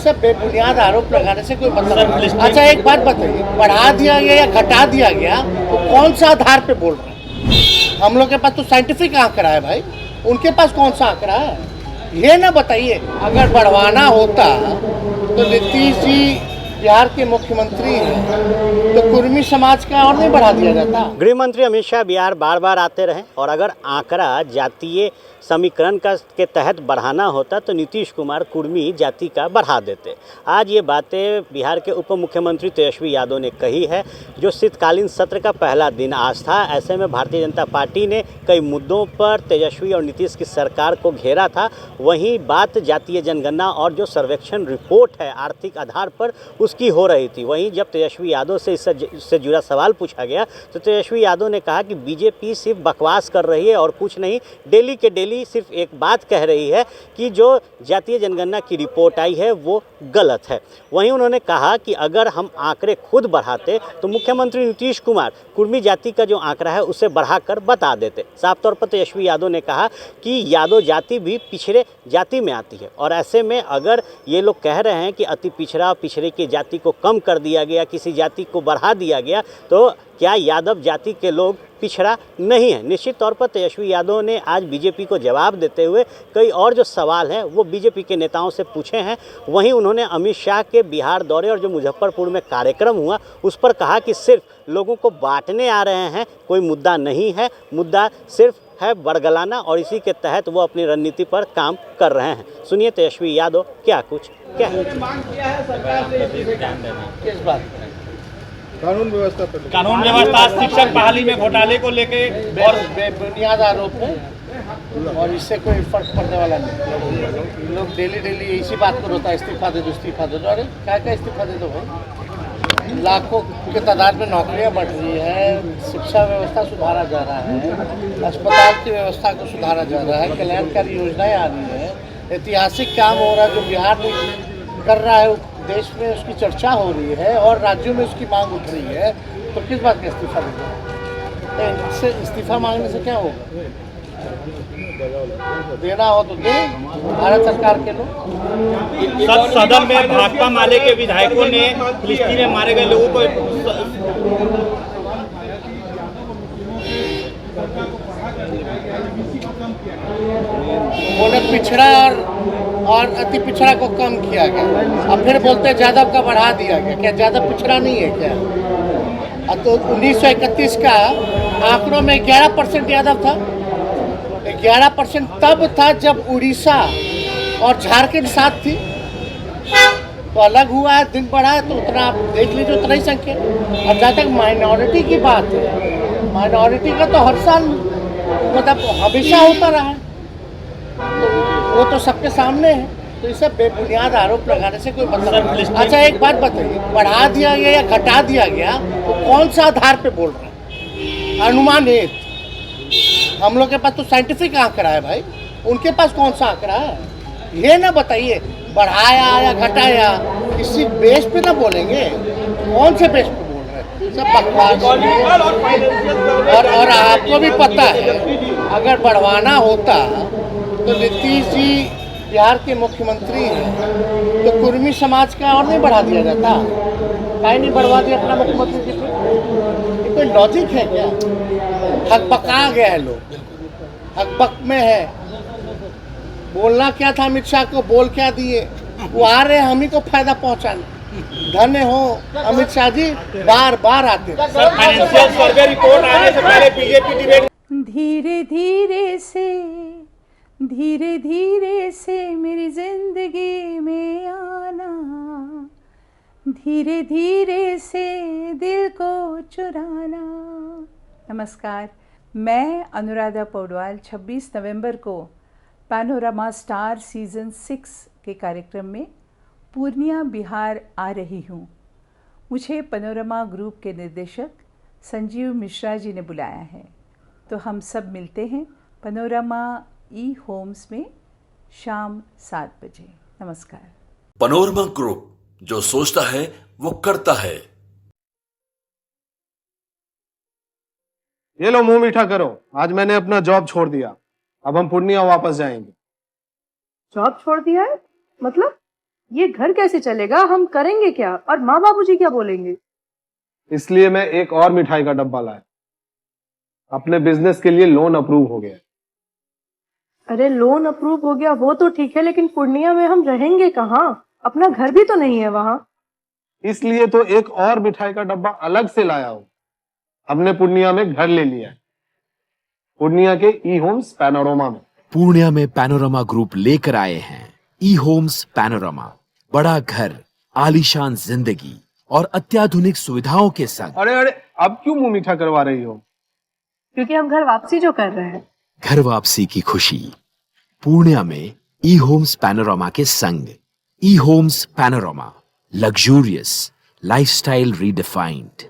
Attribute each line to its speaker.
Speaker 1: सब बेबुनियाद आरोप लगाने से कोई मतलब। अच्छा एक बात बताइए, बढ़ा दिया गया या घटा दिया गया तो कौन सा आधार पे बोल रहे हैं? हम लोग के पास तो साइंटिफिक आंकड़ा है भाई, उनके पास कौन सा आंकड़ा है? ये ना बताइए। अगर बढ़वाना होता तो नीतीश जी बिहार के मुख्यमंत्री हैं तो कुर्मी समाज का और नहीं बढ़ा दिया जाता।
Speaker 2: गृह मंत्री अमित शाह बिहार बार बार आते रहे और अगर आंकड़ा जातीय समीकरण के तहत बढ़ाना होता तो नीतीश कुमार कुर्मी जाति का बढ़ा देते। आज ये बातें बिहार के उप मुख्यमंत्री तेजस्वी यादव ने कही है, जो शीतकालीन सत्र का पहला दिन आज था। ऐसे में भारतीय जनता पार्टी ने कई मुद्दों पर तेजस्वी और नीतीश की सरकार को घेरा था। वहीं बात जातीय जनगणना और जो सर्वेक्षण रिपोर्ट है आर्थिक आधार पर उसकी हो रही थी। वहीं जब तेजस्वी यादव से इससे जुड़ा सवाल पूछा गया तो तेजस्वी यादव ने कहा कि बीजेपी सिर्फ बकवास कर रही है और कुछ नहीं। डेली के डेली सिर्फ एक बात कह रही है कि जो जातीय जनगणना की रिपोर्ट आई है वो गलत है। वहीं उन्होंने कहा कि अगर हम आंकड़े खुद बढ़ाते तो मुख्यमंत्री नीतीश कुमार कुर्मी जाति का जो आंकड़ा है उसे बढ़ाकर बता देते। साफ तौर पर तेजस्वी यादव ने कहा कि यादव जाति भी पिछड़े जाति में आती है और ऐसे में अगर ये लोग कह रहे हैं कि अति पिछड़ा पिछड़े की जाति को कम कर दिया गया, किसी जाति को बढ़ा दिया गया, तो क्या यादव जाति के लोग पिछड़ा नहीं है? निश्चित तौर पर तेजस्वी यादव ने आज बीजेपी को जवाब देते हुए कई और जो सवाल हैं वो बीजेपी के नेताओं से पूछे हैं। वहीं उन्होंने अमित शाह के बिहार दौरे और जो मुजफ्फरपुर में कार्यक्रम हुआ उस पर कहा कि सिर्फ लोगों को बांटने आ रहे हैं, कोई मुद्दा नहीं है, मुद्दा सिर्फ है बरगलाना और इसी के तहत वो अपनी रणनीति पर काम कर रहे हैं। सुनिए तेजस्वी यादव क्या कुछ क्या
Speaker 3: मांग किया है सरकार से
Speaker 1: किस बात?
Speaker 3: कानून व्यवस्था शिक्षक बहाली में घोटाले को लेके
Speaker 1: और बेबुनियाद आरोप है और इससे कोई फर्क पड़ने वाला नहीं। लोग डेली डेली इसी बात पर होता है इस्तीफा दे दो इस्तीफा दे दो। अरे क्या क्या इस्तीफा दे दो भाई? लाखों के तादाद में नौकरियां बढ़ रही है, शिक्षा व्यवस्था सुधारा जा रहा है, अस्पताल की व्यवस्था को सुधारा जा रहा है, कल्याणकारी योजनाएं आ रही है, ऐतिहासिक काम हो रहा है जो बिहार में कर रहा है, देश में उसकी चर्चा हो रही है और राज्यों में उसकी मांग उठ रही है। तो किस बात का इस्तीफा देना? इससे इस्तीफा मांगने से क्या होगा? देना हो तो दे भारत सरकार के लोग।
Speaker 3: सदन में भाकपा माले के विधायकों ने फिलिस्तीन में मारे गए लोगों को
Speaker 1: बोले पिछड़ा और अति पिछड़ा को कम किया गया। अब फिर बोलते हैं यादव का बढ़ा दिया गया। क्या यादव पिछड़ा नहीं है क्या? अब तो 1931 का आंकड़ों में 11% यादव था। 11% तब था जब उड़ीसा और झारखंड साथ थी, तो अलग हुआ है, दिन बढ़ा है तो उतना आप देख लीजिए, उतना ही संख्या। और जहाँ तक माइनॉरिटी की बात है, माइनॉरिटी का तो हर साल मतलब हमेशा होता रहा है, तो वो तो सबके सामने है। तो इसे बेबुनियाद आरोप लगाने से कोई मतलब। अच्छा एक बात बताइए, बढ़ा दिया गया या घटा दिया गया तो कौन सा आधार पे बोल रहे हैं? अनुमानित। हम लोग के पास तो साइंटिफिक आंकड़ा है भाई, उनके पास कौन सा आंकड़ा है? ये ना बताइए बढ़ाया या घटाया, किसी बेस पे ना बोलेंगे। कौन से बेस पे बोल रहे हैं? सब बकवास। और आपको भी पता है अगर बढ़वाना होता तो नीतीश जी बिहार के मुख्यमंत्री हैं तो कुर्मी समाज का और नहीं बढ़ा दिया जाता। काहे नहीं बढ़वा दिया अपना मुख्यमंत्री जी पे? ये कोई लॉजिक है क्या? हकबका गया है लोग, हकबक में है। बोलना क्या था अमित शाह को, बोल क्या दिए? वो आ रहे हैं हम ही को फायदा पहुंचाने। धन्य हो अमित शाह जी, बार बार आते।
Speaker 3: फाइनेंशियल सर्वे रिपोर्ट आने से पहले बीजेपी डिबेट
Speaker 4: धीरे धीरे से मेरी जिंदगी में आना, धीरे धीरे से दिल को चुराना। नमस्कार, मैं अनुराधा पौडवाल 26 नवंबर को पैनोरमा स्टार सीजन 6 के कार्यक्रम में पूर्णिया बिहार आ रही हूँ। मुझे पैनोरमा ग्रुप के निर्देशक संजीव मिश्रा जी ने बुलाया है, तो हम सब मिलते हैं पैनोरमा ई होम्स में शाम 7 बजे। नमस्कार।
Speaker 5: पैनोरमा ग्रुप, जो सोचता है वो करता है।
Speaker 6: ये लो मुंह मीठा करो, आज मैंने अपना जॉब छोड़ दिया, अब हम पूर्णिया वापस जाएंगे।
Speaker 7: जॉब छोड़ दिया है? मतलब ये घर कैसे चलेगा, हम करेंगे क्या और माँ बाबूजी क्या बोलेंगे?
Speaker 6: इसलिए मैं एक और मिठाई का डब्बा लाया। अपने बिजनेस के लिए लोन अप्रूव हो गया।
Speaker 7: अरे लोन अप्रूव हो गया वो तो ठीक है, लेकिन पूर्णिया में हम रहेंगे कहाँ? अपना घर भी तो नहीं है वहाँ।
Speaker 6: इसलिए तो एक और मिठाई का डब्बा अलग से लाया हूं। हमने पूर्णिया में घर ले लिया है, पूर्णिया के ई होम्स पैनोरमा में।
Speaker 8: पूर्णिया में पैनोरमा ग्रुप लेकर आए हैं ई होम्स पैनोरमा। बड़ा घर, आलीशान जिंदगी और अत्याधुनिक सुविधाओं के संग।
Speaker 6: अरे अरे, अब क्यों मुंह मीठा करवा रही हो?
Speaker 7: क्योंकि हम घर वापसी जो कर रहे हैं।
Speaker 8: घर वापसी की खुशी पूर्णिया में ई होम्स पैनोरमा के संग। E Homes Panorama, luxurious lifestyle redefined.